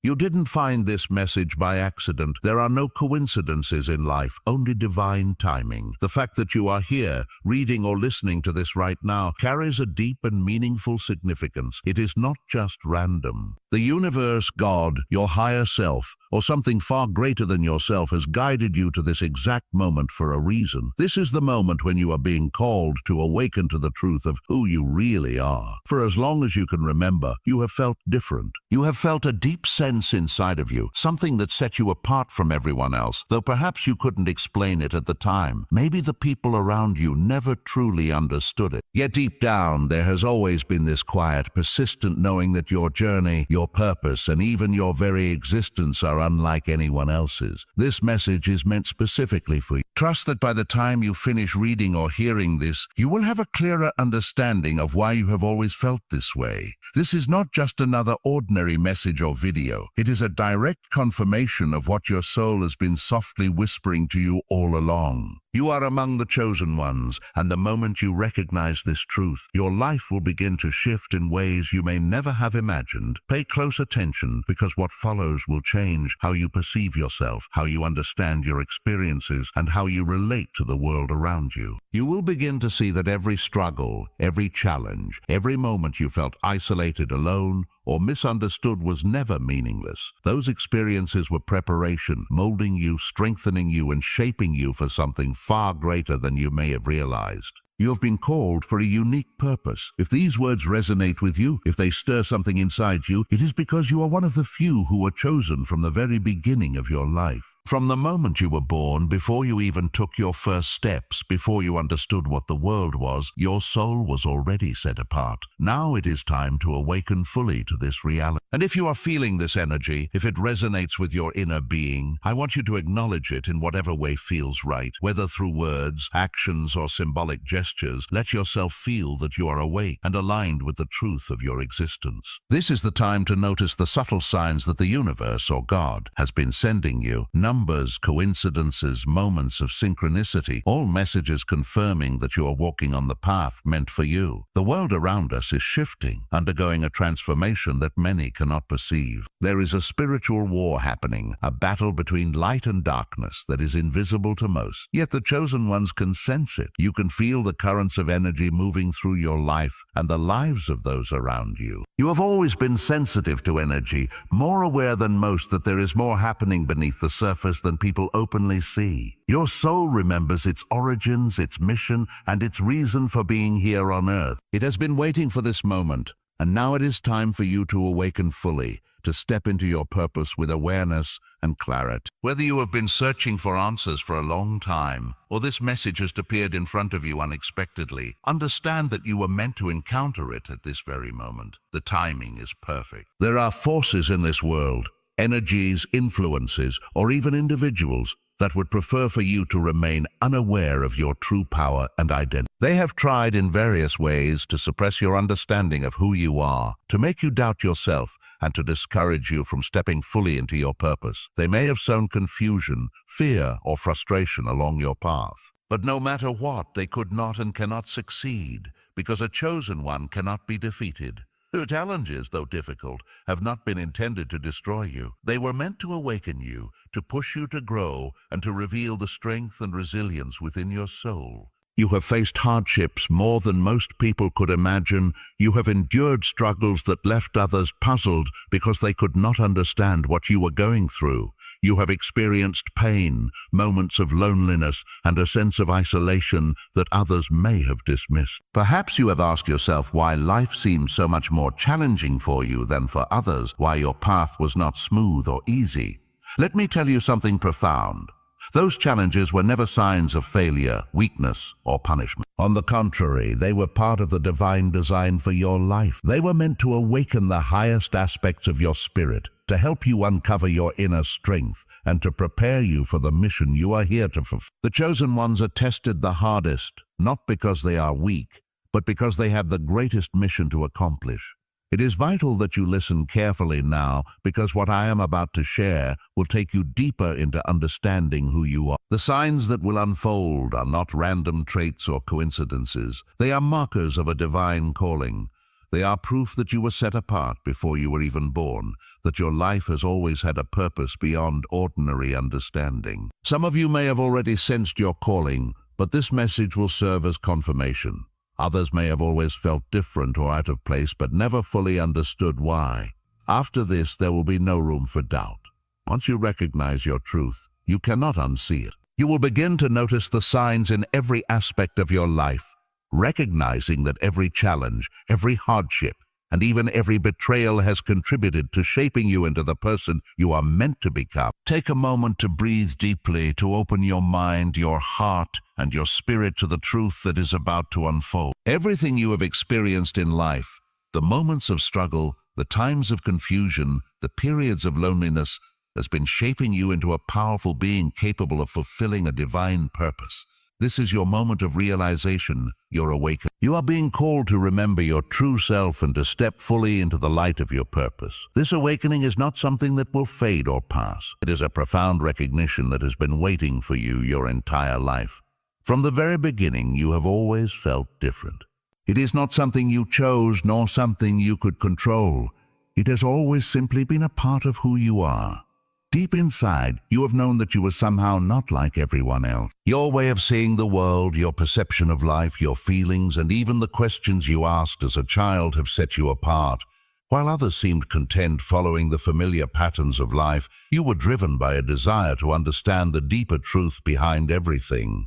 You didn't find this message by accident. There are no coincidences in life, only divine timing. The fact that you are here, reading or listening to this right now, carries a deep and meaningful significance. It is not just random. The universe, God, your higher self, or something far greater than yourself has guided you to this exact moment for a reason. This is the moment when you are being called to awaken to the truth of who you really are. For as long as you can remember, you have felt different. You have felt a deep sense inside of you, something that set you apart from everyone else, though perhaps you couldn't explain it at the time. Maybe the people around you never truly understood it. Yet deep down, there has always been this quiet, persistent knowing that your journey, your purpose, and even your very existence are unlike anyone else's. This message is meant specifically for you. Trust that by the time you finish reading or hearing this, you will have a clearer understanding of why you have always felt this way. This is not just another ordinary message or video. It is a direct confirmation of what your soul has been softly whispering to you all along. You are among the chosen ones, and the moment you recognize this truth, your life will begin to shift in ways you may never have imagined. Pay close attention, because what follows will change how you perceive yourself, how you understand your experiences, and how you relate to the world around you. You will begin to see that every struggle, every challenge, every moment you felt isolated, alone, or misunderstood was never meaningless. Those experiences were preparation, molding you, strengthening you, and shaping you for something far greater than you may have realized. You have been called for a unique purpose. If these words resonate with you, if they stir something inside you, it is because you are one of the few who were chosen from the very beginning of your life. From the moment you were born, before you even took your first steps, before you understood what the world was, your soul was already set apart. Now it is time to awaken fully to this reality. And if you are feeling this energy, if it resonates with your inner being, I want you to acknowledge it in whatever way feels right. Whether through words, actions, or symbolic gestures, let yourself feel that you are awake and aligned with the truth of your existence. This is the time to notice the subtle signs that the universe, or God, has been sending you. Numbers, coincidences, moments of synchronicity, all messages confirming that you are walking on the path meant for you. The world around us is shifting, undergoing a transformation that many cannot perceive. There is a spiritual war happening, a battle between light and darkness that is invisible to most. Yet the chosen ones can sense it. You can feel the currents of energy moving through your life and the lives of those around you. You have always been sensitive to energy, more aware than most that there is more happening beneath the surface than people openly see. Your soul remembers its origins, its mission, and its reason for being here on Earth. It has been waiting for this moment, and now it is time for you to awaken fully, to step into your purpose with awareness and clarity. Whether you have been searching for answers for a long time, or this message has appeared in front of you unexpectedly, understand that you were meant to encounter it at this very moment. The timing is perfect. There are forces in this world, energies, influences, or even individuals that would prefer for you to remain unaware of your true power and identity. They have tried in various ways to suppress your understanding of who you are, to make you doubt yourself, and to discourage you from stepping fully into your purpose. They may have sown confusion, fear, or frustration along your path. But no matter what, they could not and cannot succeed, because a chosen one cannot be defeated. Their challenges, though difficult, have not been intended to destroy you. They were meant to awaken you, to push you to grow, and to reveal the strength and resilience within your soul. You have faced hardships more than most people could imagine. You have endured struggles that left others puzzled because they could not understand what you were going through. You have experienced pain, moments of loneliness, and a sense of isolation that others may have dismissed. Perhaps you have asked yourself why life seems so much more challenging for you than for others, why your path was not smooth or easy. Let me tell you something profound. Those challenges were never signs of failure, weakness, or punishment. On the contrary, they were part of the divine design for your life. They were meant to awaken the highest aspects of your spirit, to help you uncover your inner strength, and to prepare you for the mission you are here to fulfill. The chosen ones are tested the hardest, not because they are weak, but because they have the greatest mission to accomplish. It is vital that you listen carefully now, because what I am about to share will take you deeper into understanding who you are. The signs that will unfold are not random traits or coincidences. They are markers of a divine calling. They are proof that you were set apart before you were even born, that your life has always had a purpose beyond ordinary understanding. Some of you may have already sensed your calling, but this message will serve as confirmation. Others may have always felt different or out of place, but never fully understood why. After this, there will be no room for doubt. Once you recognize your truth, you cannot unsee it. You will begin to notice the signs in every aspect of your life, recognizing that every challenge, every hardship, and even every betrayal has contributed to shaping you into the person you are meant to become. Take a moment to breathe deeply, to open your mind, your heart, and your spirit to the truth that is about to unfold. Everything you have experienced in life, the moments of struggle, the times of confusion, the periods of loneliness, has been shaping you into a powerful being capable of fulfilling a divine purpose. This is your moment of realization, your awakening. You are being called to remember your true self and to step fully into the light of your purpose. This awakening is not something that will fade or pass. It is a profound recognition that has been waiting for you your entire life. From the very beginning, you have always felt different. It is not something you chose, nor something you could control. It has always simply been a part of who you are. Deep inside, you have known that you were somehow not like everyone else. Your way of seeing the world, your perception of life, your feelings, and even the questions you asked as a child have set you apart. While others seemed content following the familiar patterns of life, you were driven by a desire to understand the deeper truth behind everything.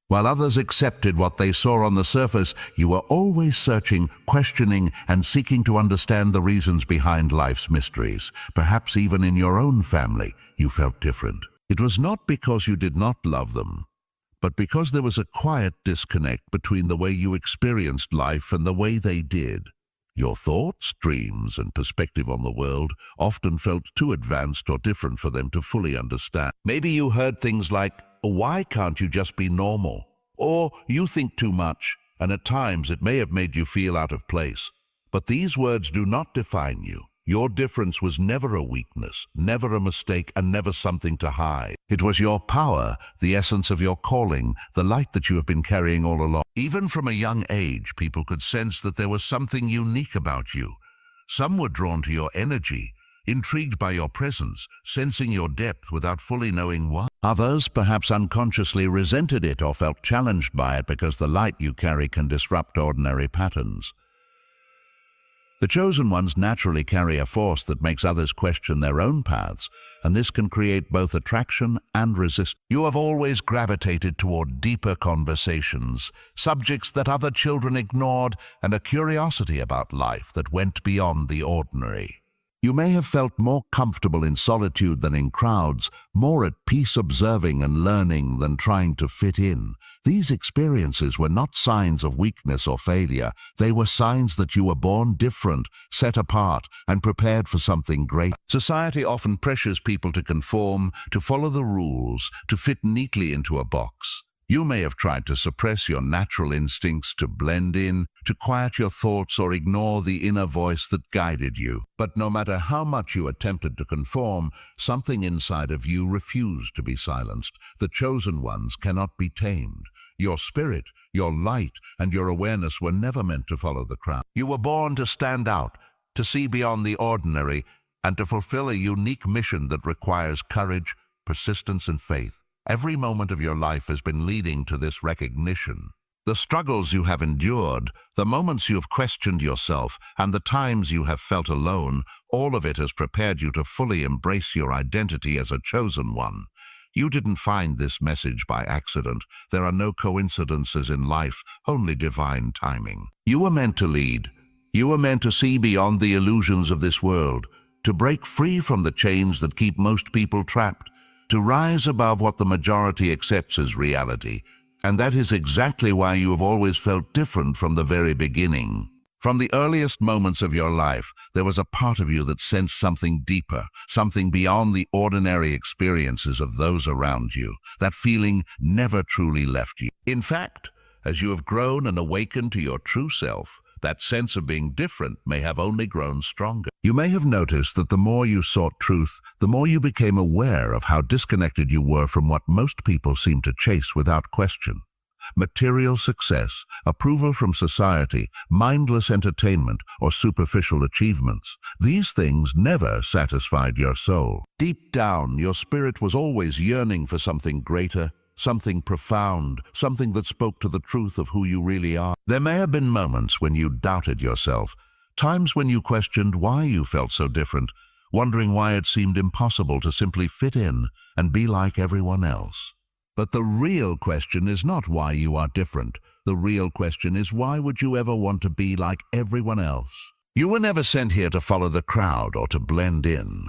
While others accepted what they saw on the surface, you were always searching, questioning, and seeking to understand the reasons behind life's mysteries. Perhaps even in your own family, you felt different. It was not because you did not love them, but because there was a quiet disconnect between the way you experienced life and the way they did. Your thoughts, dreams, and perspective on the world often felt too advanced or different for them to fully understand. Maybe you heard things like, "Why can't you just be normal?" Or, "You think too much," and at times it may have made you feel out of place. But these words do not define you. Your difference was never a weakness, never a mistake, and never something to hide. It was your power, the essence of your calling, the light that you have been carrying all along. Even from a young age, people could sense that there was something unique about you. Some were drawn to your energy, intrigued by your presence, sensing your depth without fully knowing why. Others, perhaps unconsciously, resented it or felt challenged by it because the light you carry can disrupt ordinary patterns. The chosen ones naturally carry a force that makes others question their own paths, and this can create both attraction and resistance. You have always gravitated toward deeper conversations, subjects that other children ignored, and a curiosity about life that went beyond the ordinary. You may have felt more comfortable in solitude than in crowds, more at peace observing and learning than trying to fit in. These experiences were not signs of weakness or failure. They were signs that you were born different, set apart, and prepared for something great. Society often pressures people to conform, to follow the rules, to fit neatly into a box. You may have tried to suppress your natural instincts, to blend in, to quiet your thoughts or ignore the inner voice that guided you. But no matter how much you attempted to conform, something inside of you refused to be silenced. The chosen ones cannot be tamed. Your spirit, your light, and your awareness were never meant to follow the crowd. You were born to stand out, to see beyond the ordinary, and to fulfill a unique mission that requires courage, persistence, and faith. Every moment of your life has been leading to this recognition. The struggles you have endured, the moments you have questioned yourself, and the times you have felt alone, all of it has prepared you to fully embrace your identity as a chosen one. You didn't find this message by accident. There are no coincidences in life, only divine timing. You were meant to lead. You were meant to see beyond the illusions of this world, to break free from the chains that keep most people trapped, to rise above what the majority accepts as reality. And that is exactly why you have always felt different from the very beginning. From the earliest moments of your life, there was a part of you that sensed something deeper, something beyond the ordinary experiences of those around you. That feeling never truly left you. In fact, as you have grown and awakened to your true self, that sense of being different may have only grown stronger. You may have noticed that the more you sought truth, the more you became aware of how disconnected you were from what most people seem to chase without question. material success, approval from society, mindless entertainment, or superficial achievements. These things never satisfied your soul. Deep down, your spirit was always yearning for something greater, something profound, something that spoke to the truth of who you really are. There may have been moments when you doubted yourself, times when you questioned why you felt so different, wondering why it seemed impossible to simply fit in and be like everyone else. But the real question is not why you are different. The real question is, why would you ever want to be like everyone else? You were never sent here to follow the crowd or to blend in.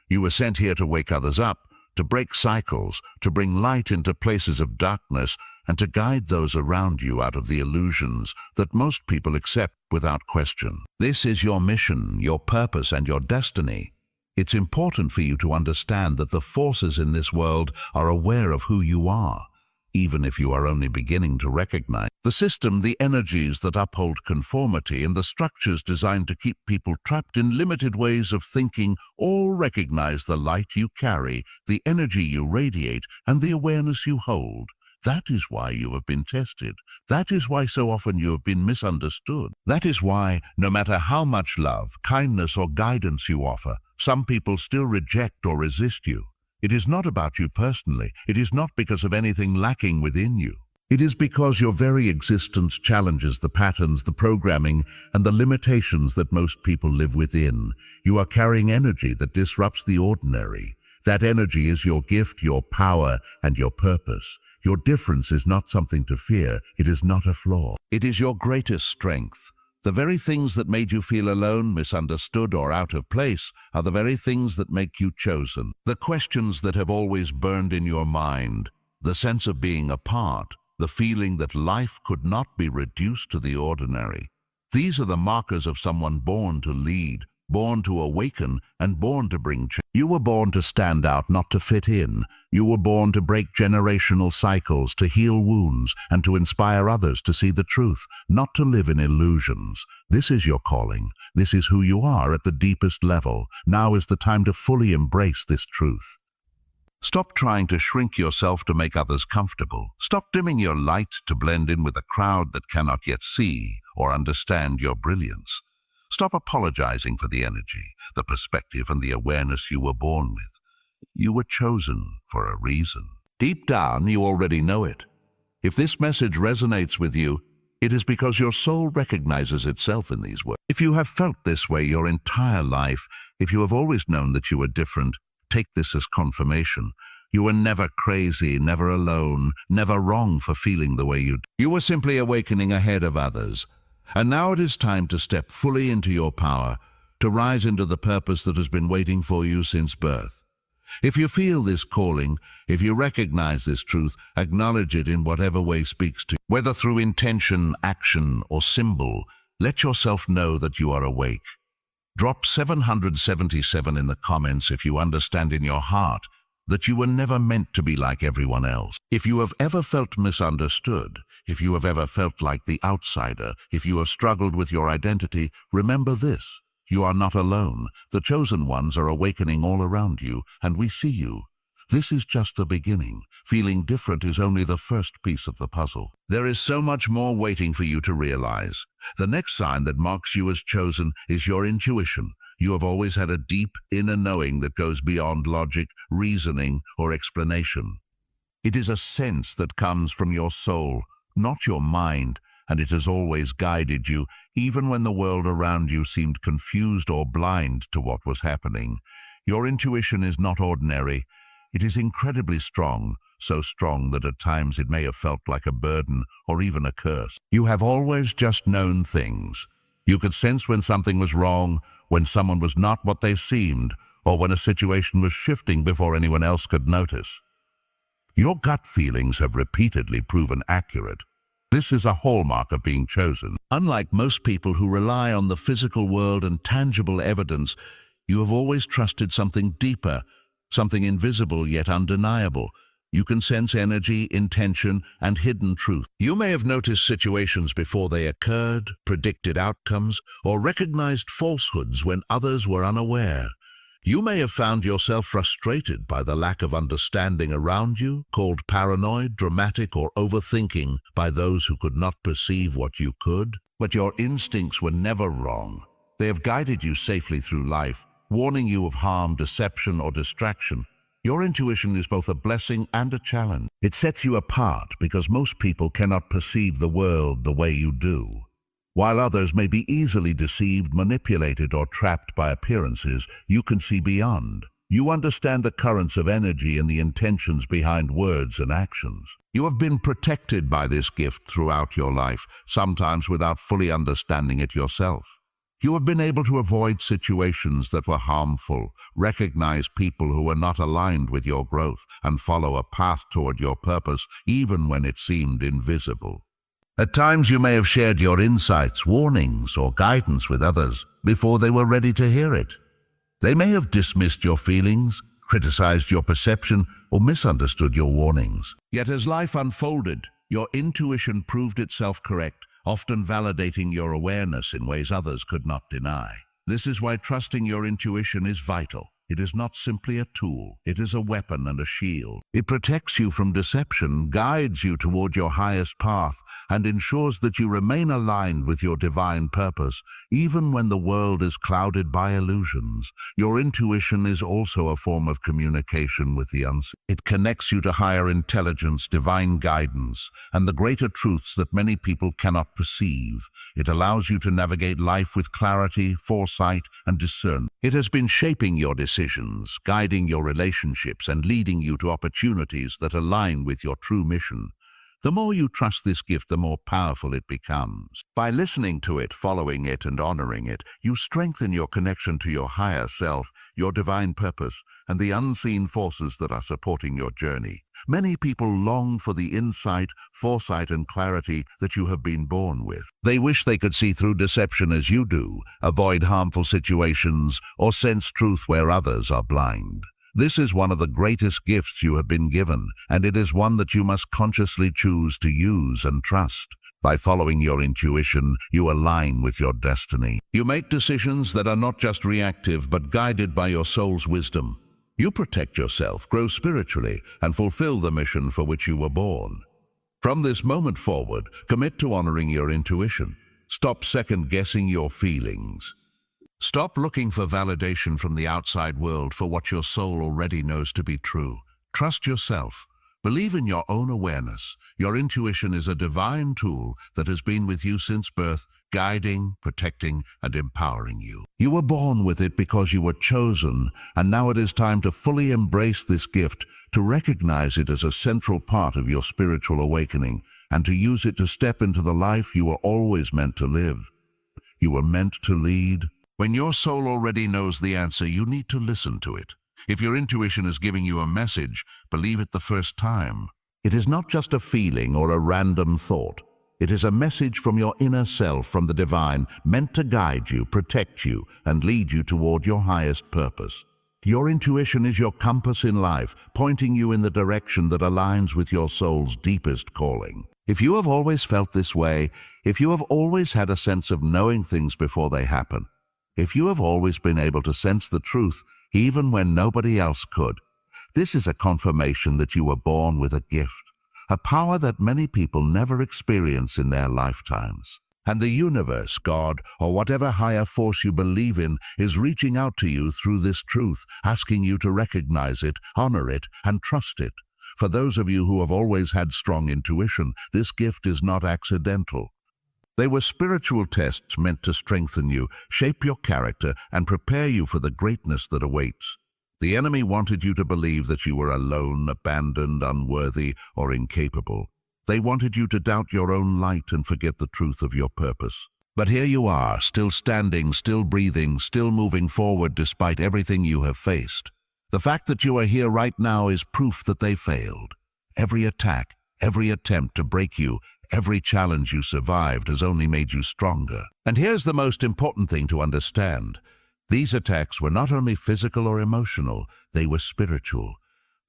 You were sent here to wake others up, to break cycles, to bring light into places of darkness, and to guide those around you out of the illusions that most people accept without question. This is your mission, your purpose, and your destiny. It's important for you to understand that the forces in this world are aware of who you are, even if you are only beginning to recognize the system, the energies that uphold conformity, and the structures designed to keep people trapped in limited ways of thinking. All recognize the light you carry, the energy you radiate, and the awareness you hold. That is why you have been tested. That is why so often you have been misunderstood. That is why, no matter how much love, kindness, or guidance you offer, some people still reject or resist you. It is not about you personally. It is not because of anything lacking within you. It is because your very existence challenges the patterns, the programming, and the limitations that most people live within. You are carrying energy that disrupts the ordinary. That energy is your gift, your power, and your purpose. Your difference is not something to fear. It is not a flaw. It is your greatest strength. The very things that made you feel alone, misunderstood, or out of place are the very things that make you chosen. The questions that have always burned in your mind, the sense of being apart, the feeling that life could not be reduced to the ordinary. These are the markers of someone born to lead, born to awaken, and born to bring change. You were born to stand out, not to fit in. You were born to break generational cycles, to heal wounds, and to inspire others to see the truth, not to live in illusions. This is your calling. This is who you are at the deepest level. Now is the time to fully embrace this truth. Stop trying to shrink yourself to make others comfortable. Stop dimming your light to blend in with a crowd that cannot yet see or understand your brilliance. Stop apologizing for the energy, the perspective, and the awareness you were born with. You were chosen for a reason. Deep down, you already know it. If this message resonates with you, it is because your soul recognizes itself in these words. If you have felt this way your entire life, if you have always known that you were different, take this as confirmation. You were never crazy, never alone, never wrong for feeling the way you do. You were simply awakening ahead of others. And now it is time to step fully into your power, to rise into the purpose that has been waiting for you since birth. If you feel this calling, if you recognize this truth, acknowledge it in whatever way speaks to you. Whether through intention, action, or symbol, let yourself know that you are awake. Drop 777 in the comments if you understand in your heart that you were never meant to be like everyone else. If you have ever felt misunderstood, if you have ever felt like the outsider, if you have struggled with your identity, remember this: you are not alone. The chosen ones are awakening all around you, and we see you. This is just the beginning. Feeling different is only the first piece of the puzzle. There is so much more waiting for you to realize. The next sign that marks you as chosen is your intuition. You have always had a deep inner knowing that goes beyond logic, reasoning, or explanation. It is a sense that comes from your soul, not your mind, and it has always guided you, even when the world around you seemed confused or blind to what was happening. Your intuition is not ordinary. It is incredibly strong, so strong that at times it may have felt like a burden or even a curse. You have always just known things. You could sense when something was wrong, when someone was not what they seemed, or when a situation was shifting before anyone else could notice. Your gut feelings have repeatedly proven accurate. This is a hallmark of being chosen. Unlike most people who rely on the physical world and tangible evidence, you have always trusted something deeper, something invisible yet undeniable. You can sense energy, intention, and hidden truth. You may have noticed situations before they occurred, predicted outcomes, or recognized falsehoods when others were unaware. You may have found yourself frustrated by the lack of understanding around you, called paranoid, dramatic, or overthinking by those who could not perceive what you could. But your instincts were never wrong. They have guided you safely through life, warning you of harm, deception, or distraction. Your intuition is both a blessing and a challenge. It sets you apart because most people cannot perceive the world the way you do. While others may be easily deceived, manipulated, or trapped by appearances, you can see beyond. You understand the currents of energy and the intentions behind words and actions. You have been protected by this gift throughout your life, sometimes without fully understanding it yourself. You have been able to avoid situations that were harmful, recognize people who were not aligned with your growth, and follow a path toward your purpose even when it seemed invisible. At times you may have shared your insights, warnings, or guidance with others before they were ready to hear it. They may have dismissed your feelings, criticized your perception, or misunderstood your warnings. Yet as life unfolded, your intuition proved itself correct, often validating your awareness in ways others could not deny. This is why trusting your intuition is vital. It is not simply a tool, it is a weapon and a shield. It protects you from deception, guides you toward your highest path, and ensures that you remain aligned with your divine purpose, even when the world is clouded by illusions. Your intuition is also a form of communication with the unseen. It connects you to higher intelligence, divine guidance, and the greater truths that many people cannot perceive. It allows you to navigate life with clarity, foresight, and discernment. It has been shaping your decisions, guiding your relationships, and leading you to opportunities that align with your true mission. The more you trust this gift, the more powerful it becomes. By listening to it, following it, and honoring it, you strengthen your connection to your higher self, your divine purpose, and the unseen forces that are supporting your journey. Many people long for the insight, foresight, and clarity that you have been born with. They wish they could see through deception as you do, avoid harmful situations, or sense truth where others are blind. This is one of the greatest gifts you have been given, and it is one that you must consciously choose to use and trust. By following your intuition, you align with your destiny. You make decisions that are not just reactive, but guided by your soul's wisdom. You protect yourself, grow spiritually, and fulfill the mission for which you were born. From this moment forward, commit to honoring your intuition. Stop second-guessing your feelings. Stop looking for validation from the outside world for what your soul already knows to be true. Trust yourself. Believe in your own awareness. Your intuition is a divine tool that has been with you since birth, guiding, protecting, and empowering you. You were born with it because you were chosen, and now it is time to fully embrace this gift, to recognize it as a central part of your spiritual awakening, and to use it to step into the life you were always meant to live. You were meant to lead. When your soul already knows the answer, you need to listen to it. If your intuition is giving you a message, believe it the first time. It is not just a feeling or a random thought. It is a message from your inner self, from the divine, meant to guide you, protect you, and lead you toward your highest purpose. Your intuition is your compass in life, pointing you in the direction that aligns with your soul's deepest calling. If you have always felt this way, if you have always had a sense of knowing things before they happen, if you have always been able to sense the truth even when nobody else could, this is a confirmation that you were born with a gift, a power that many people never experience in their lifetimes. And the universe, God, or whatever higher force you believe in, is reaching out to you through this truth, asking you to recognize it, honor it, and trust it. For those of you who have always had strong intuition, this gift is not accidental. They were spiritual tests meant to strengthen you, shape your character, and prepare you for the greatness that awaits. The enemy wanted you to believe that you were alone, abandoned, unworthy, or incapable. They wanted you to doubt your own light and forget the truth of your purpose. But here you are, still standing, still breathing, still moving forward despite everything you have faced. The fact that you are here right now is proof that they failed. Every attack, every attempt to break you, every challenge you survived has only made you stronger. And here's the most important thing to understand. These attacks were not only physical or emotional, they were spiritual.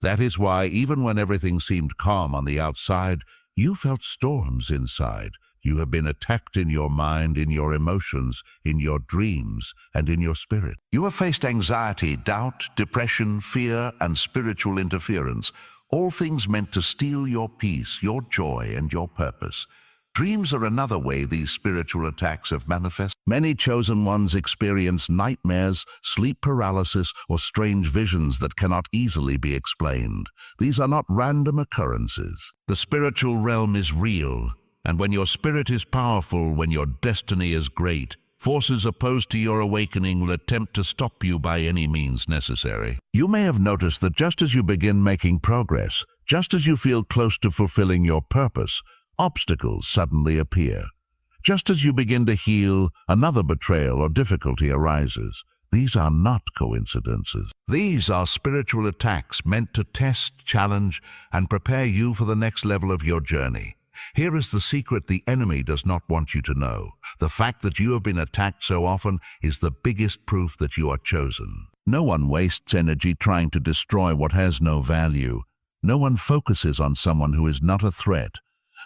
That is why, even when everything seemed calm on the outside, you felt storms inside, You have been attacked in your mind, in your emotions, in your dreams, and in your spirit. You have faced anxiety, doubt, depression, fear, and spiritual interference, all things meant to steal your peace, your joy, and your purpose. Dreams are another way these spiritual attacks have manifested. Many chosen ones experience nightmares, sleep paralysis, or strange visions that cannot easily be explained. These are not random occurrences. The spiritual realm is real, and when your spirit is powerful, when your destiny is great, forces opposed to your awakening will attempt to stop you by any means necessary. You may have noticed that just as you begin making progress, just as you feel close to fulfilling your purpose, obstacles suddenly appear. Just as you begin to heal, another betrayal or difficulty arises. These are not coincidences. These are spiritual attacks meant to test, challenge, and prepare you for the next level of your journey. Here is the secret the enemy does not want you to know. The fact that you have been attacked so often is the biggest proof that you are chosen. No one wastes energy trying to destroy what has no value. No one focuses on someone who is not a threat.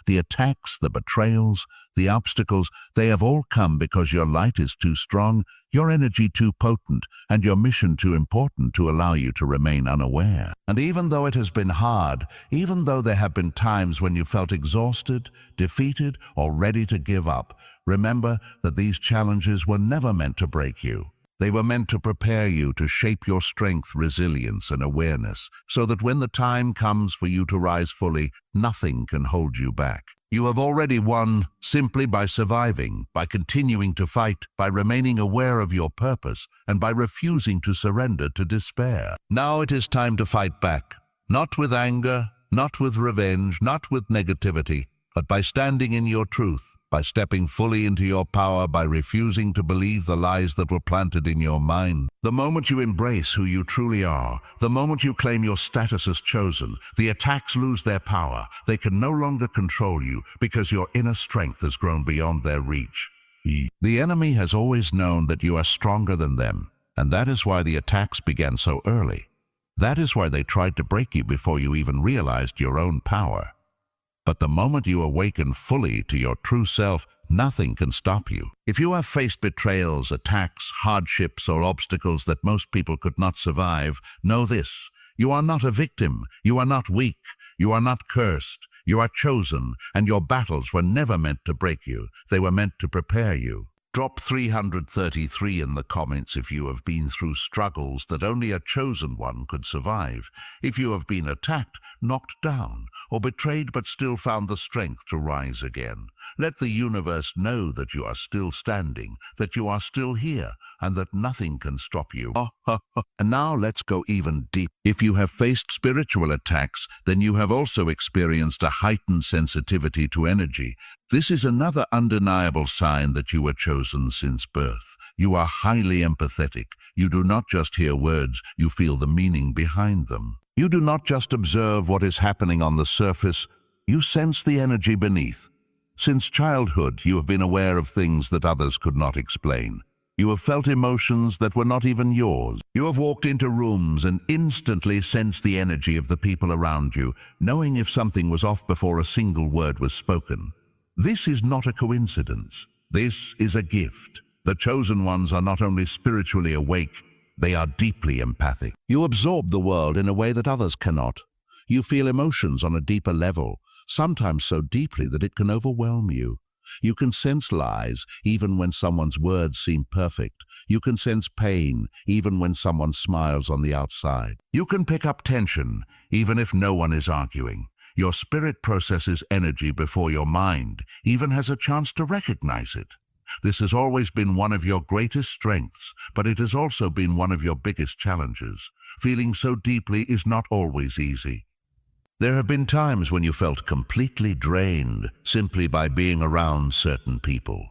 The attacks, the betrayals, the obstacles, they have all come because your light is too strong, your energy too potent, and your mission too important to allow you to remain unaware. And even though it has been hard, even though there have been times when you felt exhausted, defeated, or ready to give up, remember that these challenges were never meant to break you. They were meant to prepare you to shape your strength, resilience, and awareness, so that when the time comes for you to rise fully, nothing can hold you back. You have already won simply by surviving, by continuing to fight, by remaining aware of your purpose, and by refusing to surrender to despair. Now it is time to fight back, not with anger, not with revenge, not with negativity, but by standing in your truth, by stepping fully into your power, by refusing to believe the lies that were planted in your mind. The moment you embrace who you truly are, the moment you claim your status as chosen, the attacks lose their power. They can no longer control you because your inner strength has grown beyond their reach. The enemy has always known that you are stronger than them, and that is why the attacks began so early. That is why they tried to break you before you even realized your own power. But the moment you awaken fully to your true self, nothing can stop you. If you have faced betrayals, attacks, hardships, or obstacles that most people could not survive, know this: you are not a victim, you are not weak, you are not cursed, you are chosen, and your battles were never meant to break you. They were meant to prepare you. Drop 333 in the comments if you have been through struggles that only a chosen one could survive. If you have been attacked, knocked down, or betrayed but still found the strength to rise again. Let the universe know that you are still standing, that you are still here, and that nothing can stop you. And now let's go even deeper. If you have faced spiritual attacks, then you have also experienced a heightened sensitivity to energy. This is another undeniable sign that you were chosen since birth. You are highly empathetic. You do not just hear words, you feel the meaning behind them. You do not just observe what is happening on the surface, you sense the energy beneath. Since childhood, you have been aware of things that others could not explain. You have felt emotions that were not even yours. You have walked into rooms and instantly sensed the energy of the people around you, knowing if something was off before a single word was spoken. This is not a coincidence. This is a gift. The chosen ones are not only spiritually awake, they are deeply empathic. You absorb the world in a way that others cannot. You feel emotions on a deeper level, sometimes so deeply that it can overwhelm you. You can sense lies even when someone's words seem perfect. You can sense pain even when someone smiles on the outside. You can pick up tension even if no one is arguing. Your spirit processes energy before your mind even has a chance to recognize it. This has always been one of your greatest strengths, but it has also been one of your biggest challenges. Feeling so deeply is not always easy. There have been times when you felt completely drained simply by being around certain people.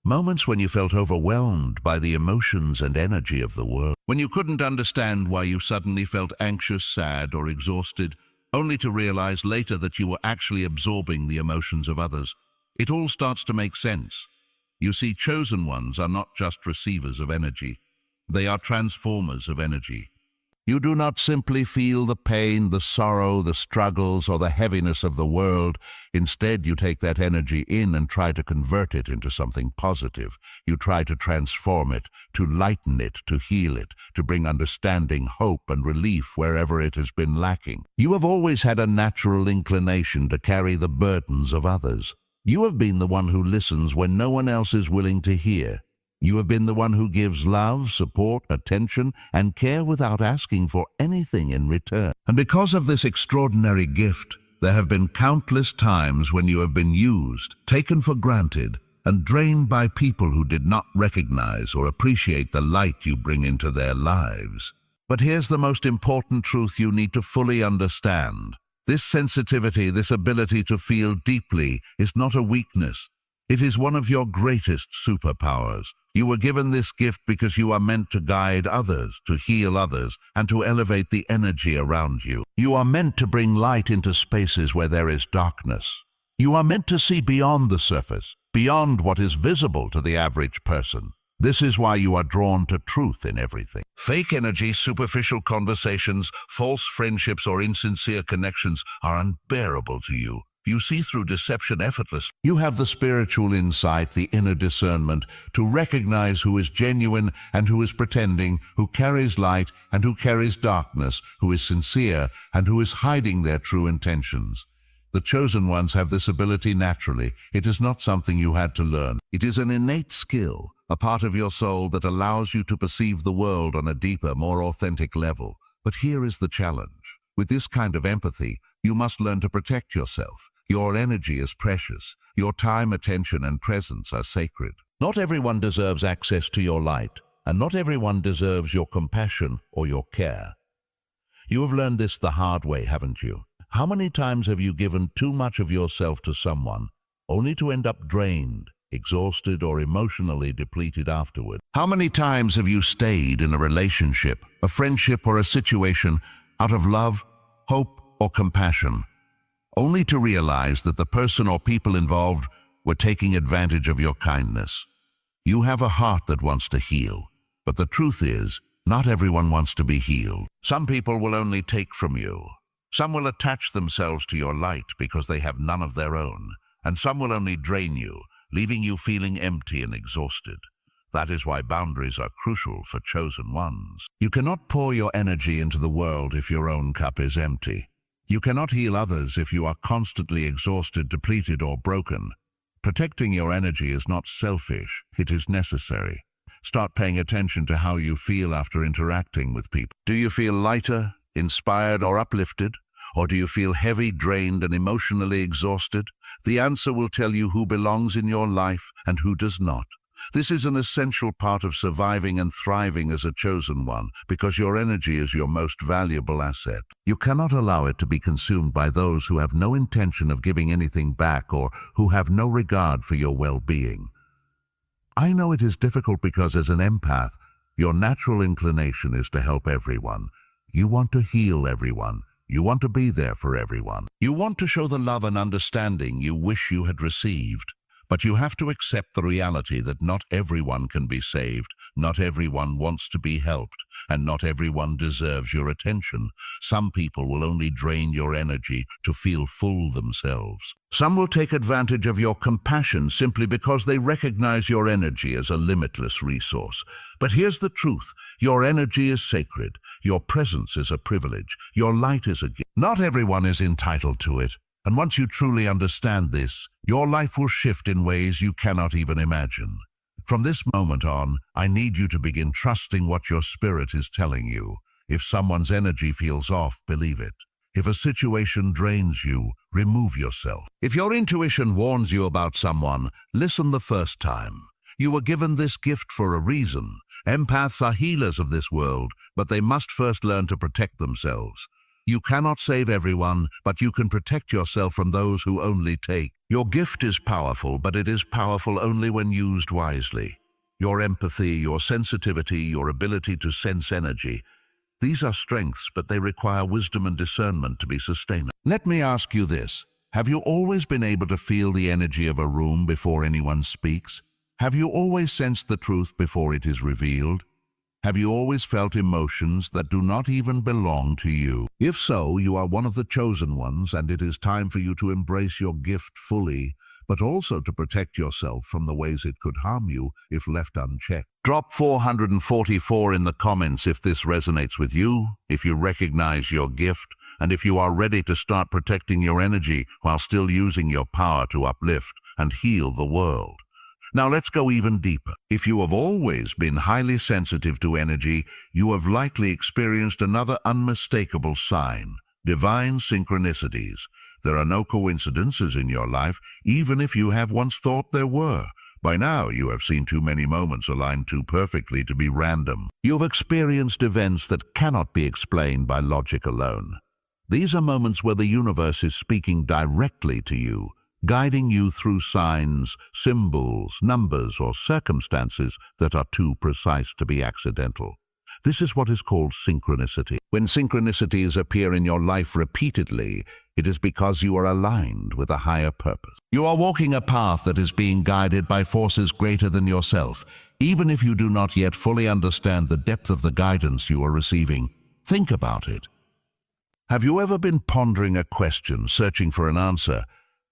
Moments when you felt overwhelmed by the emotions and energy of the world. When you couldn't understand why you suddenly felt anxious, sad, or exhausted, only to realize later that you were actually absorbing the emotions of others. It all starts to make sense. You see, chosen ones are not just receivers of energy. They are transformers of energy. You do not simply feel the pain, the sorrow, the struggles, or the heaviness of the world. Instead, you take that energy in and try to convert it into something positive. You try to transform it, to lighten it, to heal it, to bring understanding, hope, and relief wherever it has been lacking. You have always had a natural inclination to carry the burdens of others. You have been the one who listens when no one else is willing to hear. You have been the one who gives love, support, attention, and care without asking for anything in return. And because of this extraordinary gift, there have been countless times when you have been used, taken for granted, and drained by people who did not recognize or appreciate the light you bring into their lives. But here's the most important truth you need to fully understand. This sensitivity, this ability to feel deeply, is not a weakness. It is one of your greatest superpowers. You were given this gift because you are meant to guide others, to heal others, and to elevate the energy around you. You are meant to bring light into spaces where there is darkness. You are meant to see beyond the surface, beyond what is visible to the average person. This is why you are drawn to truth in everything. Fake energy, superficial conversations, false friendships, or insincere connections are unbearable to you. You see through deception effortlessly. You have the spiritual insight, the inner discernment, to recognize who is genuine and who is pretending, who carries light and who carries darkness, who is sincere and who is hiding their true intentions. The chosen ones have this ability naturally. It is not something you had to learn. It is an innate skill, a part of your soul that allows you to perceive the world on a deeper, more authentic level. But here is the challenge. With this kind of empathy, you must learn to protect yourself. Your energy is precious. Your time, attention, and presence are sacred. Not everyone deserves access to your light, and not everyone deserves your compassion or your care. You have learned this the hard way, haven't you? How many times have you given too much of yourself to someone, only to end up drained, exhausted, or emotionally depleted afterward? How many times have you stayed in a relationship, a friendship, or a situation out of love, hope, or compassion, only to realize that the person or people involved were taking advantage of your kindness? You have a heart that wants to heal, but the truth is, not everyone wants to be healed. Some people will only take from you. Some will attach themselves to your light because they have none of their own, and some will only drain you, leaving you feeling empty and exhausted. That is why boundaries are crucial for chosen ones. You cannot pour your energy into the world if your own cup is empty. You cannot heal others if you are constantly exhausted, depleted, or broken. Protecting your energy is not selfish, it is necessary. Start paying attention to how you feel after interacting with people. Do you feel lighter, inspired, or uplifted? Or do you feel heavy, drained, and emotionally exhausted? The answer will tell you who belongs in your life and who does not. This is an essential part of surviving and thriving as a chosen one, because your energy is your most valuable asset. You cannot allow it to be consumed by those who have no intention of giving anything back or who have no regard for your well-being. I know it is difficult because as an empath, your natural inclination is to help everyone. You want to heal everyone. You want to be there for everyone. You want to show the love and understanding you wish you had received. But you have to accept the reality that not everyone can be saved, not everyone wants to be helped, and not everyone deserves your attention. Some people will only drain your energy to feel full themselves. Some will take advantage of your compassion simply because they recognize your energy as a limitless resource. But here's the truth. Your energy is sacred. Your presence is a privilege. Your light is a gift. Not everyone is entitled to it. And once you truly understand this, your life will shift in ways you cannot even imagine. From this moment on, I need you to begin trusting what your spirit is telling you. If someone's energy feels off, believe it. If a situation drains you, remove yourself. If your intuition warns you about someone, listen the first time. You were given this gift for a reason. Empaths are healers of this world, but they must first learn to protect themselves. You cannot save everyone, but you can protect yourself from those who only take. Your gift is powerful, but it is powerful only when used wisely. Your empathy, your sensitivity, your ability to sense energy, these are strengths, but they require wisdom and discernment to be sustainable. Let me ask you this. Have you always been able to feel the energy of a room before anyone speaks? Have you always sensed the truth before it is revealed? Have you always felt emotions that do not even belong to you? If so, you are one of the chosen ones, and it is time for you to embrace your gift fully, but also to protect yourself from the ways it could harm you if left unchecked. Drop 444 in the comments if this resonates with you, if you recognize your gift, and if you are ready to start protecting your energy while still using your power to uplift and heal the world. Now let's go even deeper. If you have always been highly sensitive to energy, you have likely experienced another unmistakable sign: divine synchronicities. There are no coincidences in your life, even if you have once thought there were. By now, you have seen too many moments aligned too perfectly to be random. You've experienced events that cannot be explained by logic alone. These are moments where the universe is speaking directly to you, guiding you through signs, symbols, numbers, or circumstances that are too precise to be accidental. This is what is called synchronicity. When synchronicities appear in your life repeatedly, it is because you are aligned with a higher purpose. You are walking a path that is being guided by forces greater than yourself, even if you do not yet fully understand the depth of the guidance you are receiving. Think about it. Have you ever been pondering a question, searching for an answer,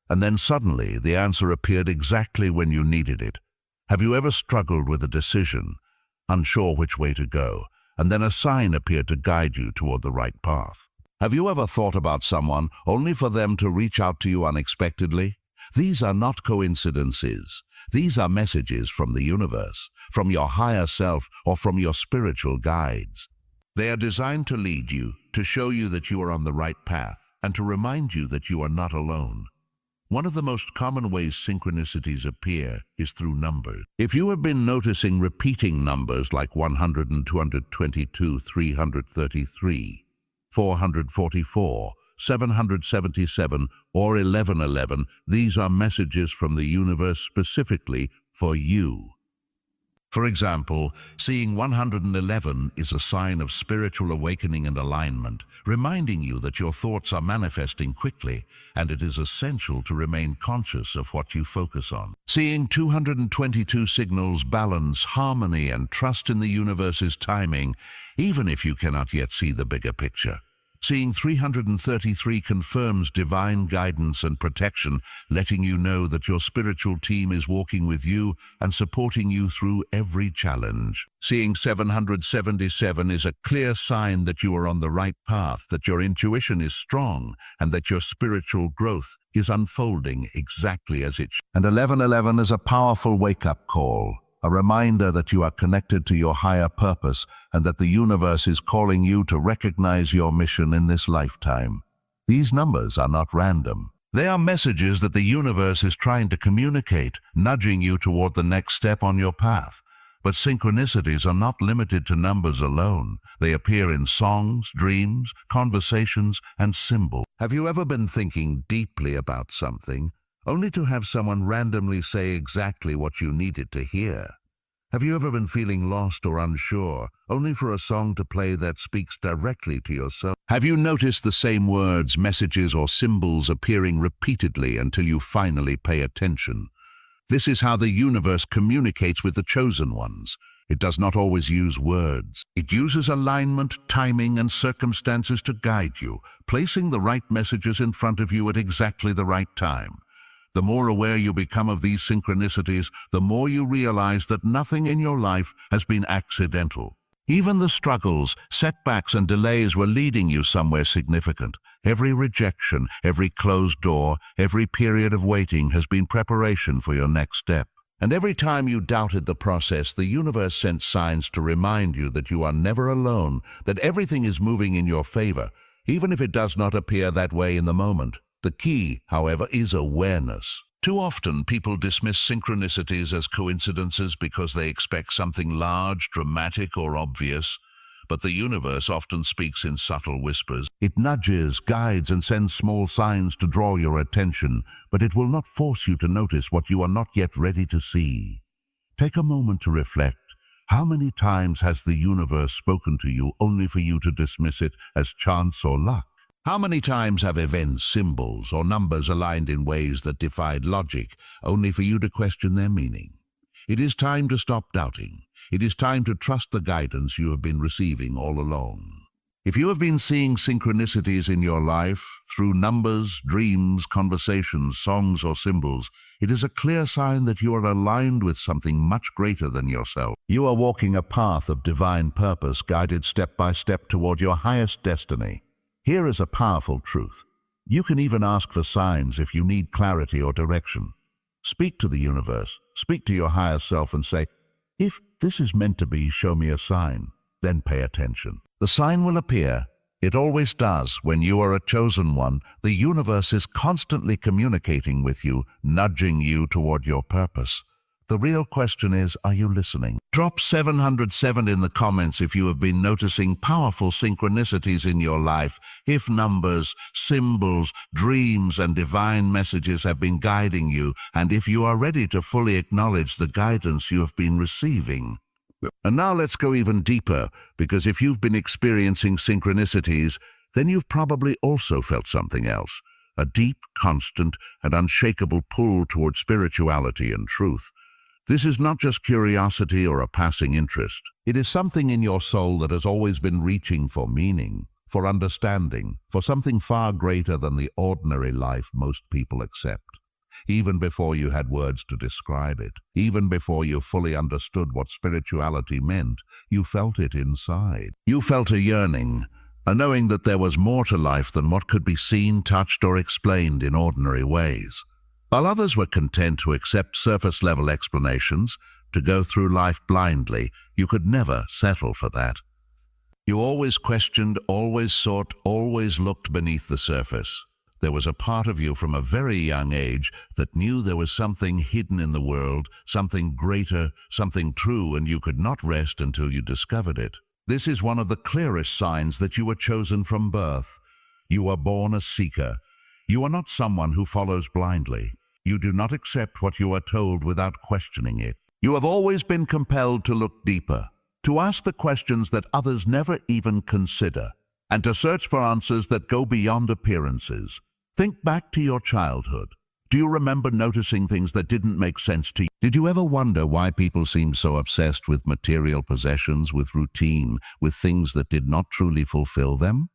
and then suddenly the answer appeared exactly when you needed it? Have you ever struggled with a decision, unsure which way to go, and then a sign appeared to guide you toward the right path? Have you ever thought about someone only for them to reach out to you unexpectedly? These are not coincidences. These are messages from the universe, from your higher self, or from your spiritual guides. They are designed to lead you, to show you that you are on the right path, and to remind you that you are not alone. One of the most common ways synchronicities appear is through numbers. If you have been noticing repeating numbers like 100 and 222, 333, 444, 777, or 1111, these are messages from the universe specifically for you. For example, seeing 111 is a sign of spiritual awakening and alignment, reminding you that your thoughts are manifesting quickly, and it is essential to remain conscious of what you focus on. Seeing 222 signals balance, harmony, and trust in the universe's timing, even if you cannot yet see the bigger picture. Seeing 333 confirms divine guidance and protection, letting you know that your spiritual team is walking with you and supporting you through every challenge. Seeing 777 is a clear sign that you are on the right path, that your intuition is strong, and that your spiritual growth is unfolding exactly as it should. And 1111 is a powerful wake-up call, a reminder that you are connected to your higher purpose and that the universe is calling you to recognize your mission in this lifetime. These numbers are not random. They are messages that the universe is trying to communicate, nudging you toward the next step on your path. But synchronicities are not limited to numbers alone. They appear in songs, dreams, conversations, and symbols. Have you ever been thinking deeply about something, only to have someone randomly say exactly what you needed to hear? Have you ever been feeling lost or unsure, only for a song to play that speaks directly to your soul? Have you noticed the same words, messages, or symbols appearing repeatedly until you finally pay attention? This is how the universe communicates with the chosen ones. It does not always use words. It uses alignment, timing, and circumstances to guide you, placing the right messages in front of you at exactly the right time. The more aware you become of these synchronicities, the more you realize that nothing in your life has been accidental. Even the struggles, setbacks, and delays were leading you somewhere significant. Every rejection, every closed door, every period of waiting has been preparation for your next step. And every time you doubted the process, the universe sent signs to remind you that you are never alone, that everything is moving in your favor, even if it does not appear that way in the moment. The key, however, is awareness. Too often, people dismiss synchronicities as coincidences because they expect something large, dramatic, or obvious. But the universe often speaks in subtle whispers. It nudges, guides, and sends small signs to draw your attention, but it will not force you to notice what you are not yet ready to see. Take a moment to reflect. How many times has the universe spoken to you only for you to dismiss it as chance or luck? How many times have events, symbols, or numbers aligned in ways that defied logic, only for you to question their meaning? It is time to stop doubting. It is time to trust the guidance you have been receiving all along. If you have been seeing synchronicities in your life through numbers, dreams, conversations, songs, or symbols, it is a clear sign that you are aligned with something much greater than yourself. You are walking a path of divine purpose, guided step by step toward your highest destiny. Here is a powerful truth. You can even ask for signs if you need clarity or direction. Speak to the universe, speak to your higher self and say, "If this is meant to be, show me a sign." Then pay attention. The sign will appear. It always does. When you are a chosen one, the universe is constantly communicating with you, nudging you toward your purpose. The real question is, are you listening? Drop 707 in the comments if you have been noticing powerful synchronicities in your life, if numbers, symbols, dreams, and divine messages have been guiding you, and if you are ready to fully acknowledge the guidance you have been receiving. And now let's go even deeper, because if you've been experiencing synchronicities, then you've probably also felt something else, a deep, constant, and unshakable pull toward spirituality and truth. This is not just curiosity or a passing interest. It is something in your soul that has always been reaching for meaning, for understanding, for something far greater than the ordinary life most people accept. Even before you had words to describe it, even before you fully understood what spirituality meant, you felt it inside. You felt a yearning, a knowing that there was more to life than what could be seen, touched, or explained in ordinary ways. While others were content to accept surface-level explanations, to go through life blindly, you could never settle for that. You always questioned, always sought, always looked beneath the surface. There was a part of you from a very young age that knew there was something hidden in the world, something greater, something true, and you could not rest until you discovered it. This is one of the clearest signs that you were chosen from birth. You are born a seeker. You are not someone who follows blindly. You do not accept what you are told without questioning it. You have always been compelled to look deeper, to ask the questions that others never even consider, and to search for answers that go beyond appearances. Think back to your childhood. Do you remember noticing things that didn't make sense to you? Did you ever wonder why people seem so obsessed with material possessions, with routine, with things that did not truly fulfill them?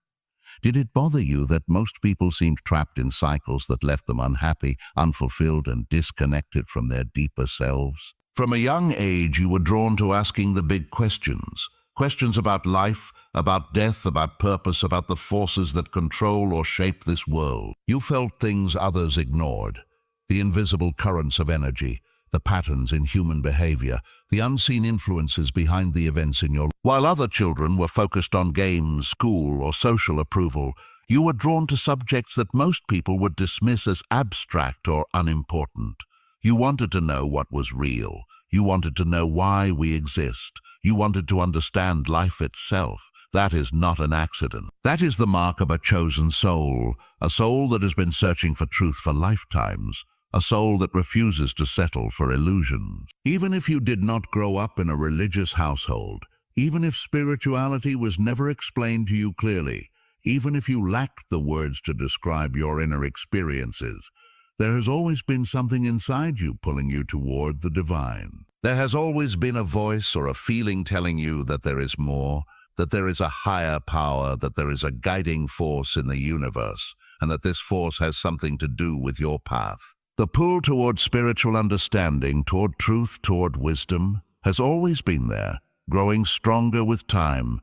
Did it bother you that most people seemed trapped in cycles that left them unhappy, unfulfilled, and disconnected from their deeper selves? From a young age, you were drawn to asking the big questions. Questions about life, about death, about purpose, about the forces that control or shape this world. You felt things others ignored, the invisible currents of energy, the patterns in human behavior, the unseen influences behind the events in your life. While other children were focused on games, school, or social approval, you were drawn to subjects that most people would dismiss as abstract or unimportant. You wanted to know what was real. You wanted to know why we exist. You wanted to understand life itself. That is not an accident. That is the mark of a chosen soul, a soul that has been searching for truth for lifetimes, a soul that refuses to settle for illusions. Even if you did not grow up in a religious household, even if spirituality was never explained to you clearly, even if you lacked the words to describe your inner experiences, there has always been something inside you pulling you toward the divine. There has always been a voice or a feeling telling you that there is more, that there is a higher power, that there is a guiding force in the universe, and that this force has something to do with your path. The pull toward spiritual understanding, toward truth, toward wisdom, has always been there, growing stronger with time.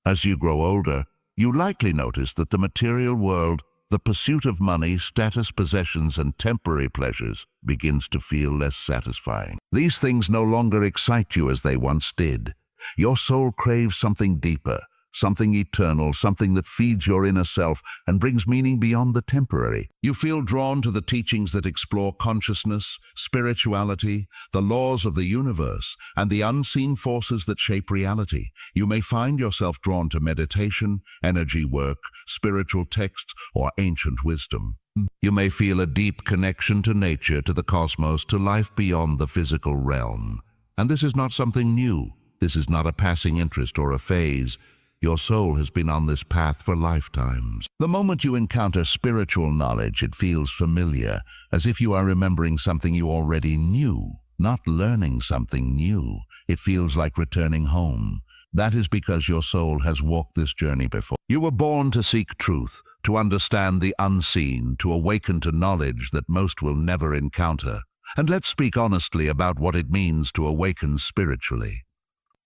As you grow older, you likely notice that the material world, the pursuit of money, status, possessions, and temporary pleasures begins to feel less satisfying. These things no longer excite you as they once did. Your soul craves something deeper, something eternal, something that feeds your inner self and brings meaning beyond the temporary. You feel drawn to the teachings that explore consciousness, spirituality, the laws of the universe, and the unseen forces that shape reality. You may find yourself drawn to meditation, energy work, spiritual texts, or ancient wisdom. You may feel a deep connection to nature, to the cosmos, to life beyond the physical realm. And this is not something new. This is not a passing interest or a phase. Your soul has been on this path for lifetimes. The moment you encounter spiritual knowledge, it feels familiar, as if you are remembering something you already knew. not learning something new. It feels like returning home. That is because your soul has walked this journey before. You were born to seek truth, to understand the unseen, to awaken to knowledge that most will never encounter. And let's speak honestly about what it means to awaken spiritually.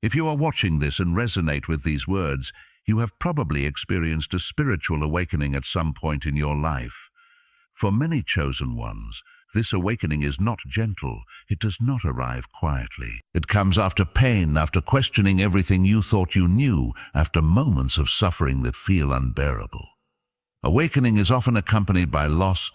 If you are watching this and resonate with these words, you have probably experienced a spiritual awakening at some point in your life. For many chosen ones, this awakening is not gentle. It does not arrive quietly. It comes after pain, after questioning everything you thought you knew, after moments of suffering that feel unbearable. Awakening is often accompanied by loss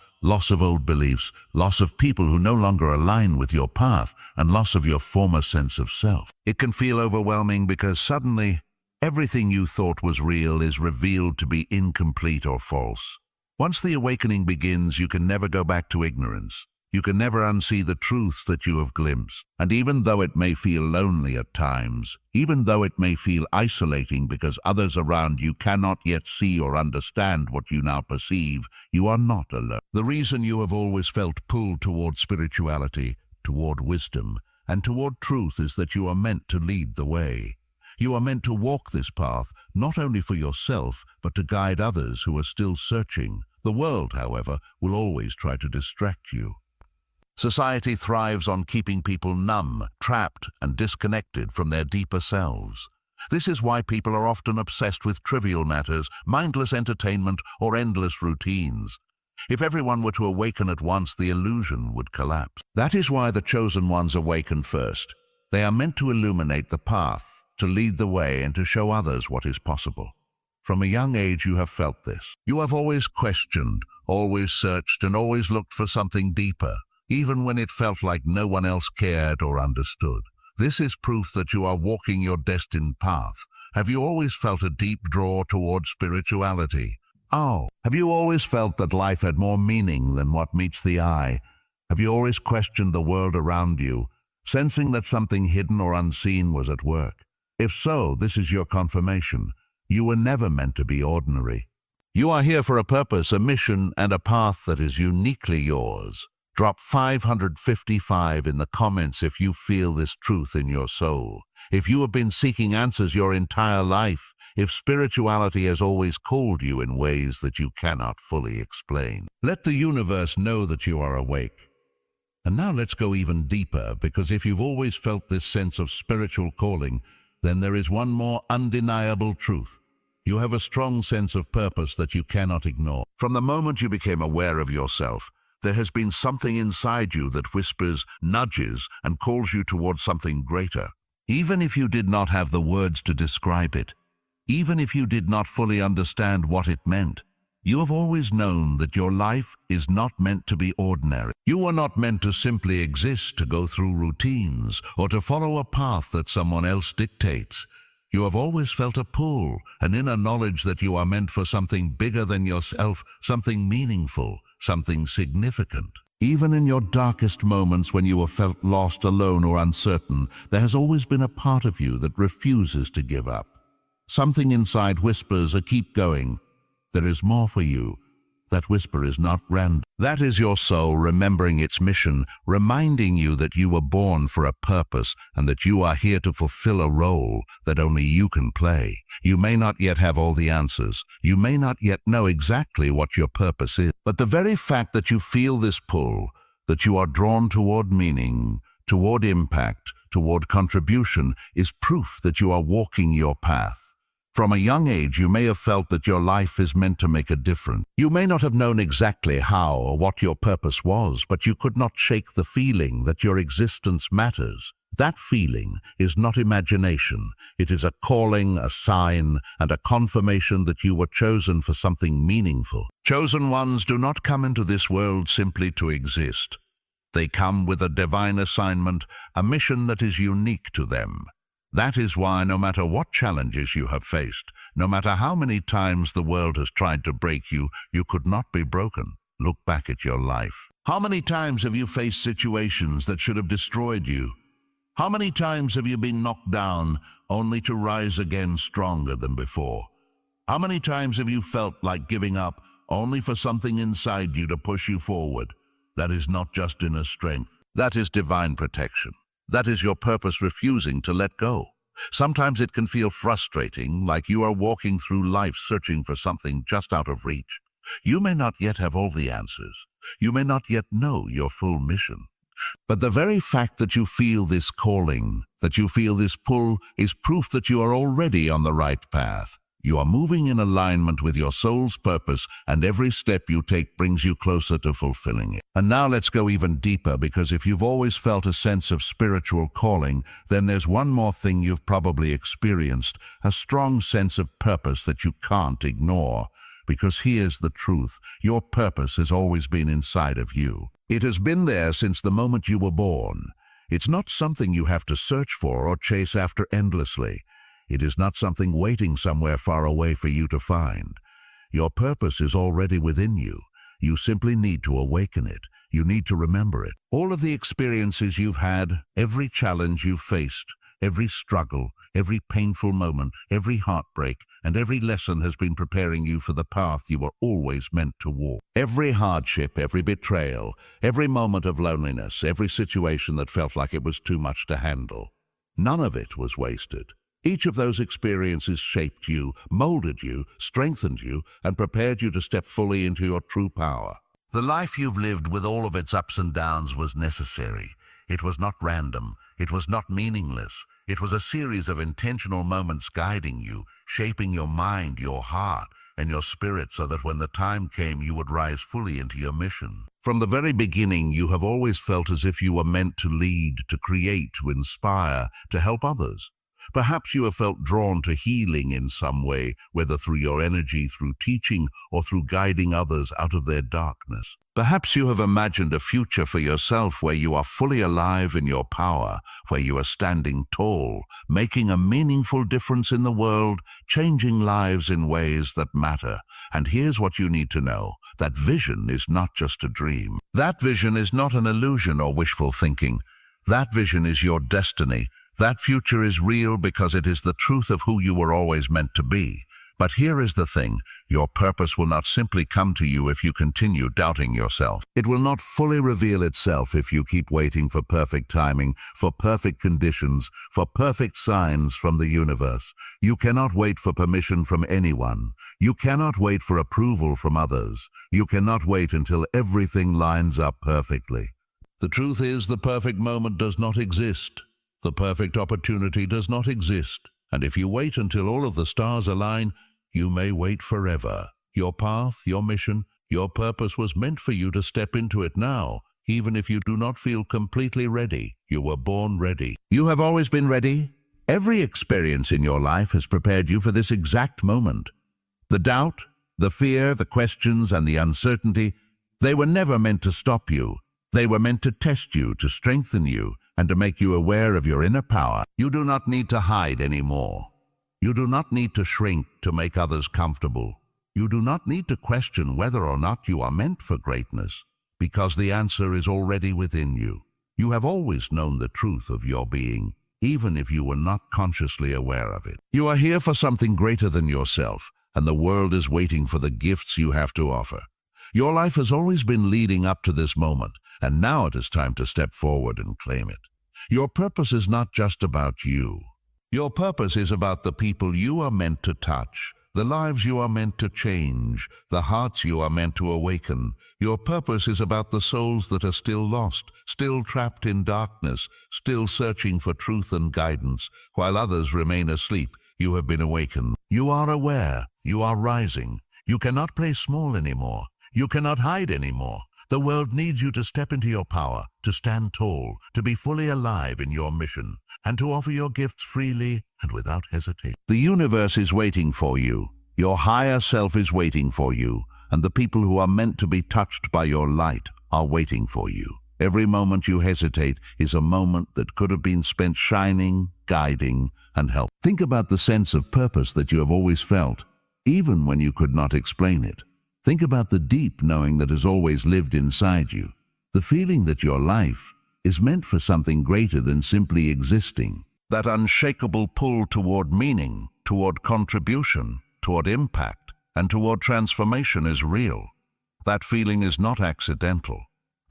of old beliefs, loss of people who no longer align with your path, and loss of your former sense of self. It can feel overwhelming because suddenly, everything you thought was real is revealed to be incomplete or false. Once the awakening begins, you can never go back to ignorance. You can never unsee the truth that you have glimpsed. And even though it may feel lonely at times, even though it may feel isolating because others around you cannot yet see or understand what you now perceive, you are not alone. The reason you have always felt pulled toward spirituality, toward wisdom, and toward truth is that you are meant to lead the way. You are meant to walk this path, not only for yourself, but to guide others who are still searching. The world, however, will always try to distract you. Society thrives on keeping people numb, trapped, and disconnected from their deeper selves. This is why people are often obsessed with trivial matters, mindless entertainment, or endless routines. If everyone were to awaken at once, the illusion would collapse. That is why the chosen ones awaken first. They are meant to illuminate the path, to lead the way, and to show others what is possible. From a young age you have felt this. You have always questioned, always searched, and always looked for something deeper, even when it felt like no one else cared or understood. This is proof that you are walking your destined path. Have you always felt a deep draw toward spirituality? Oh, have you always felt that life had more meaning than what meets the eye? Have you always questioned the world around you, sensing that something hidden or unseen was at work? If so, this is your confirmation. You were never meant to be ordinary. You are here for a purpose, a mission, and a path that is uniquely yours. Drop 555 in the comments if you feel this truth in your soul. If you have been seeking answers your entire life, if spirituality has always called you in ways that you cannot fully explain, let the universe know that you are awake. And now let's go even deeper, because if you've always felt this sense of spiritual calling, then there is one more undeniable truth. You have a strong sense of purpose that you cannot ignore. From the moment you became aware of yourself, there has been something inside you that whispers, nudges, and calls you towards something greater. Even if you did not have the words to describe it, even if you did not fully understand what it meant, you have always known that your life is not meant to be ordinary. You are not meant to simply exist, to go through routines, or to follow a path that someone else dictates. You have always felt a pull, an inner knowledge that you are meant for something bigger than yourself, something meaningful, something significant. Even in your darkest moments when you have felt lost, alone, or uncertain, there has always been a part of you that refuses to give up. Something inside whispers, keep going. There is more for you. That whisper is not random. That is your soul remembering its mission, reminding you that you were born for a purpose and that you are here to fulfill a role that only you can play. You may not yet have all the answers. You may not yet know exactly what your purpose is. But the very fact that you feel this pull, that you are drawn toward meaning, toward impact, toward contribution, is proof that you are walking your path. From a young age, you may have felt that your life is meant to make a difference. You may not have known exactly how or what your purpose was, but you could not shake the feeling that your existence matters. That feeling is not imagination. It is a calling, a sign, and a confirmation that you were chosen for something meaningful. Chosen ones do not come into this world simply to exist. They come with a divine assignment, a mission that is unique to them. That is why no matter what challenges you have faced, no matter how many times the world has tried to break you, you could not be broken. Look back at your life. How many times have you faced situations that should have destroyed you? How many times have you been knocked down only to rise again stronger than before? How many times have you felt like giving up only for something inside you to push you forward? That is not just inner strength. That is divine protection. That is your purpose refusing to let go. Sometimes it can feel frustrating, like you are walking through life searching for something just out of reach. You may not yet have all the answers. You may not yet know your full mission. But the very fact that you feel this calling, that you feel this pull, is proof that you are already on the right path. You are moving in alignment with your soul's purpose, and every step you take brings you closer to fulfilling it. And now let's go even deeper, because if you've always felt a sense of spiritual calling, then there's one more thing you've probably experienced, a strong sense of purpose that you can't ignore. Because here's the truth, your purpose has always been inside of you. It has been there since the moment you were born. It's not something you have to search for or chase after endlessly. It is not something waiting somewhere far away for you to find. Your purpose is already within you. You simply need to awaken it. You need to remember it. All of the experiences you've had, every challenge you've faced, every struggle, every painful moment, every heartbreak, and every lesson has been preparing you for the path you were always meant to walk. Every hardship, every betrayal, every moment of loneliness, every situation that felt like it was too much to handle. None of it was wasted. Each of those experiences shaped you, molded you, strengthened you, and prepared you to step fully into your true power. The life you've lived with all of its ups and downs was necessary. It was not random. It was not meaningless. It was a series of intentional moments guiding you, shaping your mind, your heart, and your spirit so that when the time came, you would rise fully into your mission. From the very beginning, you have always felt as if you were meant to lead, to create, to inspire, to help others. Perhaps you have felt drawn to healing in some way, whether through your energy, through teaching, or through guiding others out of their darkness. Perhaps you have imagined a future for yourself where you are fully alive in your power, where you are standing tall, making a meaningful difference in the world, changing lives in ways that matter. And here's what you need to know. That vision is not just a dream. That vision is not an illusion or wishful thinking. That vision is your destiny. That future is real because it is the truth of who you were always meant to be. But here is the thing, your purpose will not simply come to you if you continue doubting yourself. It will not fully reveal itself if you keep waiting for perfect timing, for perfect conditions, for perfect signs from the universe. You cannot wait for permission from anyone. You cannot wait for approval from others. You cannot wait until everything lines up perfectly. The truth is, the perfect moment does not exist. The perfect opportunity does not exist, and if you wait until all of the stars align, you may wait forever. Your path, your mission, your purpose was meant for you to step into it now, even if you do not feel completely ready. You were born ready. You have always been ready. Every experience in your life has prepared you for this exact moment. The doubt, the fear, the questions, and the uncertainty, they were never meant to stop you. They were meant to test you, to strengthen you, and to make you aware of your inner power. You do not need to hide anymore. You do not need to shrink to make others comfortable. You do not need to question whether or not you are meant for greatness, because the answer is already within you. You have always known the truth of your being, even if you were not consciously aware of it. You are here for something greater than yourself, and the world is waiting for the gifts you have to offer. Your life has always been leading up to this moment, and now it is time to step forward and claim it. Your purpose is not just about you. Your purpose is about the people you are meant to touch, the lives you are meant to change, the hearts you are meant to awaken. Your purpose is about the souls that are still lost, still trapped in darkness, still searching for truth and guidance. While others remain asleep, you have been awakened. You are aware. You are rising. You cannot play small anymore. You cannot hide anymore. The world needs you to step into your power, to stand tall, to be fully alive in your mission, and to offer your gifts freely and without hesitation. The universe is waiting for you. Your higher self is waiting for you, and the people who are meant to be touched by your light are waiting for you. Every moment you hesitate is a moment that could have been spent shining, guiding, and helping. Think about the sense of purpose that you have always felt, even when you could not explain it. Think about the deep knowing that has always lived inside you, the feeling that your life is meant for something greater than simply existing. That unshakable pull toward meaning, toward contribution, toward impact, and toward transformation is real. That feeling is not accidental.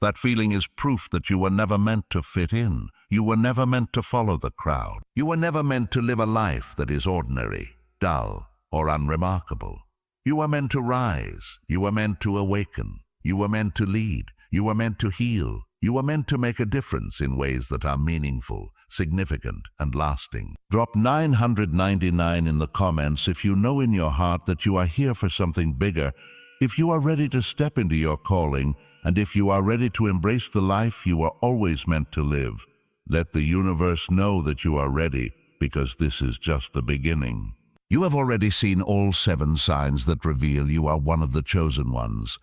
That feeling is proof that you were never meant to fit in. You were never meant to follow the crowd. You were never meant to live a life that is ordinary, dull, or unremarkable. You were meant to rise. You were meant to awaken. You were meant to lead. You were meant to heal. You were meant to make a difference in ways that are meaningful, significant, and lasting. Drop 999 in the comments if you know in your heart that you are here for something bigger, if you are ready to step into your calling, and if you are ready to embrace the life you were always meant to live. Let the universe know that you are ready, because this is just the beginning. You have already seen all 7 signs that reveal you are one of the chosen ones.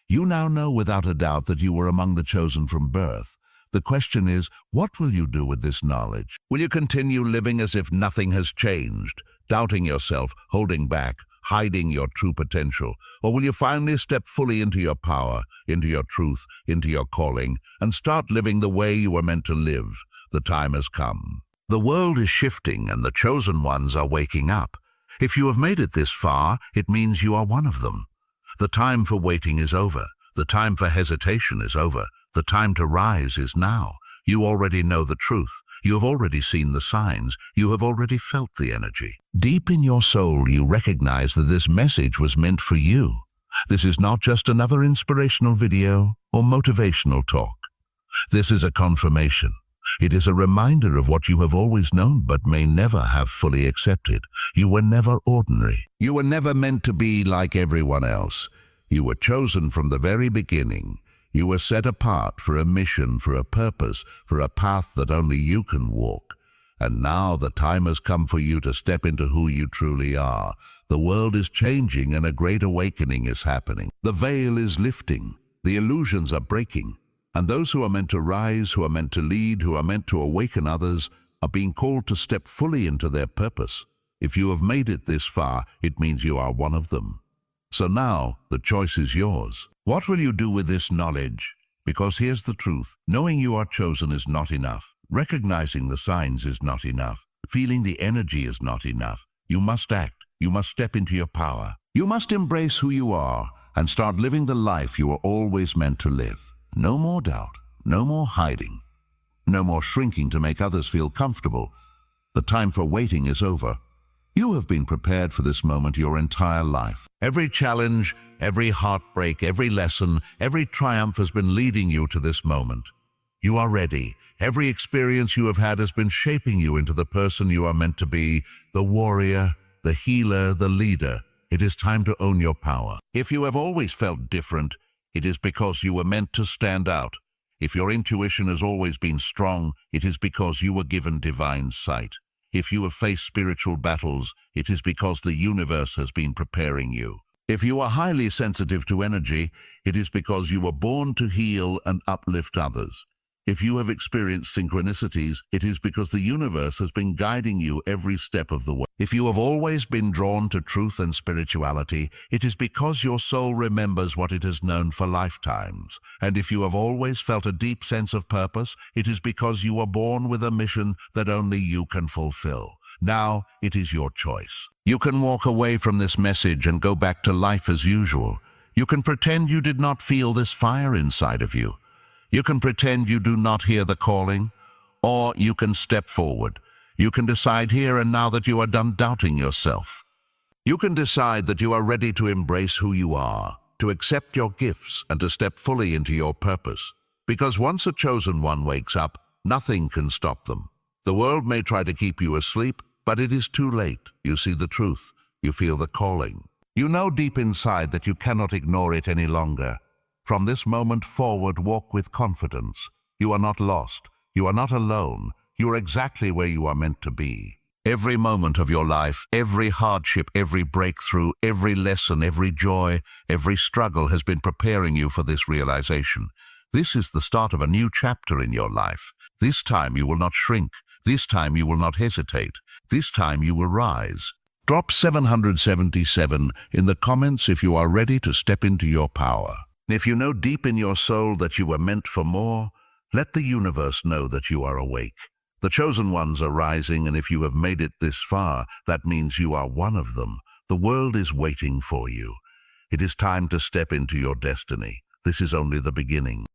You now know without a doubt that you were among the chosen from birth. The question is, what will you do with this knowledge? Will you continue living as if nothing has changed, doubting yourself, holding back, hiding your true potential? Or will you finally step fully into your power, into your truth, into your calling, and start living the way you were meant to live? The time has come. The world is shifting and the chosen ones are waking up. If you have made it this far, it means you are one of them. The time for waiting is over. The time for hesitation is over. The time to rise is now. You already know the truth. You have already seen the signs. You have already felt the energy. Deep in your soul, you recognize that this message was meant for you. This is not just another inspirational video or motivational talk. This is a confirmation. It is a reminder of what you have always known but may never have fully accepted. You were never ordinary. You were never meant to be like everyone else. You were chosen from the very beginning. You were set apart for a mission, for a purpose, for a path that only you can walk. And now the time has come for you to step into who you truly are. The world is changing and a great awakening is happening. The veil is lifting. The illusions are breaking. And those who are meant to rise, who are meant to lead, who are meant to awaken others, are being called to step fully into their purpose. If you have made it this far, it means you are one of them. So now, the choice is yours. What will you do with this knowledge? Because here's the truth. Knowing you are chosen is not enough. Recognizing the signs is not enough. Feeling the energy is not enough. You must act. You must step into your power. You must embrace who you are and start living the life you were always meant to live. No more doubt, no more hiding, no more shrinking to make others feel comfortable. The time for waiting is over. You have been prepared for this moment your entire life. Every challenge, every heartbreak, every lesson, every triumph has been leading you to this moment. You are ready. Every experience you have had has been shaping you into the person you are meant to be, the warrior, the healer, the leader. It is time to own your power. If you have always felt different, it is because you were meant to stand out. If your intuition has always been strong, it is because you were given divine sight. If you have faced spiritual battles, it is because the universe has been preparing you. If you are highly sensitive to energy, it is because you were born to heal and uplift others. If you have experienced synchronicities, it is because the universe has been guiding you every step of the way. If you have always been drawn to truth and spirituality, it is because your soul remembers what it has known for lifetimes. And if you have always felt a deep sense of purpose, it is because you were born with a mission that only you can fulfill. Now, it is your choice. You can walk away from this message and go back to life as usual. You can pretend you did not feel this fire inside of you. You can pretend you do not hear the calling, or you can step forward. You can decide here and now that you are done doubting yourself. You can decide that you are ready to embrace who you are, to accept your gifts, and to step fully into your purpose. Because once a chosen one wakes up, nothing can stop them. The world may try to keep you asleep, but it is too late. You see the truth. You feel the calling. You know deep inside that you cannot ignore it any longer. From this moment forward, walk with confidence. You are not lost. You are not alone. You are exactly where you are meant to be. Every moment of your life, every hardship, every breakthrough, every lesson, every joy, every struggle has been preparing you for this realization. This is the start of a new chapter in your life. This time you will not shrink. This time you will not hesitate. This time you will rise. Drop 777 in the comments if you are ready to step into your power. If you know deep in your soul that you were meant for more, let the universe know that you are awake. The chosen ones are rising, and if you have made it this far, that means you are one of them. The world is waiting for you. It is time to step into your destiny. This is only the beginning.